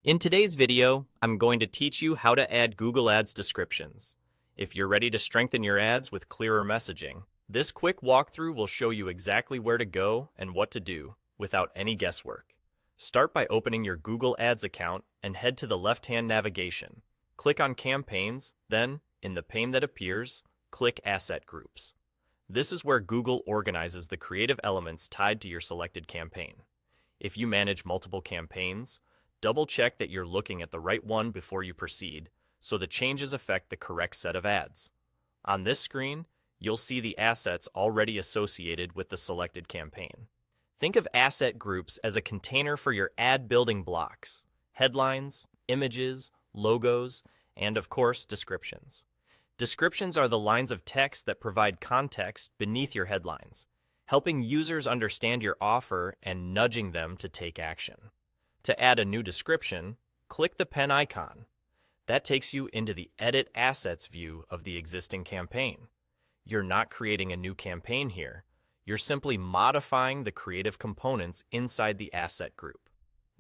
In today's video, I'm going to teach you how to add Google Ads descriptions. If you're ready to strengthen your ads with clearer messaging, this quick walkthrough will show you exactly where to go and what to do without any guesswork. Start by opening your Google Ads account and head to the left-hand navigation. Click on Campaigns, then, in the pane that appears, click Asset Groups. This is where Google organizes the creative elements tied to your selected campaign. If you manage multiple campaigns, double-check that you're looking at the right one before you proceed, so the changes affect the correct set of ads. On this screen, you'll see the assets already associated with the selected campaign. Think of asset groups as a container for your ad building blocks: headlines, images, logos, and of course, descriptions. Descriptions are the lines of text that provide context beneath your headlines, helping users understand your offer and nudging them to take action. To add a new description, click the pen icon. That takes you into the Edit Assets view of the existing campaign. You're not creating a new campaign here. You're simply modifying the creative components inside the asset group.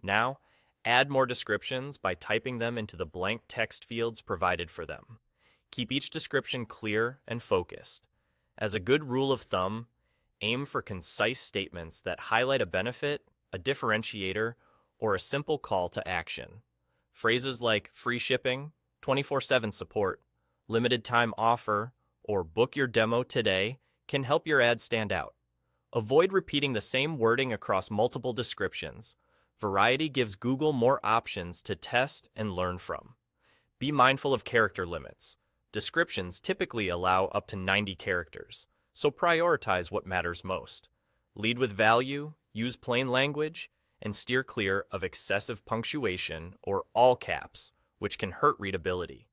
Now, add more descriptions by typing them into the blank text fields provided for them. Keep each description clear and focused. As a good rule of thumb, aim for concise statements that highlight a benefit, a differentiator, or a simple call to action. Phrases like free shipping, 24/7 support, limited time offer, or book your demo today can help your ad stand out. Avoid repeating the same wording across multiple descriptions. Variety gives Google more options to test and learn from. Be mindful of character limits. Descriptions typically allow up to 90 characters, so prioritize what matters most. Lead with value, use plain language, and steer clear of excessive punctuation or all caps, which can hurt readability.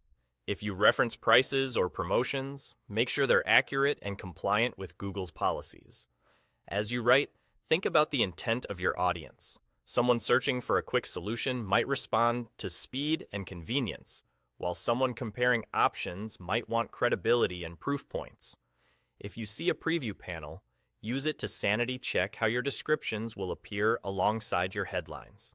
If you reference prices or promotions, make sure they're accurate and compliant with Google's policies. As you write, think about the intent of your audience. Someone searching for a quick solution might respond to speed and convenience, while someone comparing options might want credibility and proof points. If you see a preview panel, use it to sanity check how your descriptions will appear alongside your headlines.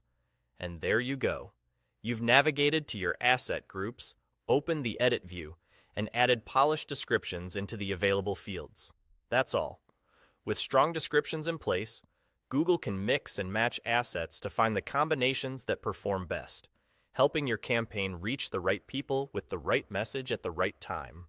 And there you go. You've navigated to your asset groups, opened the edit view, and added polished descriptions into the available fields. That's all. With strong descriptions in place, Google can mix and match assets to find the combinations that perform best, helping your campaign reach the right people with the right message at the right time.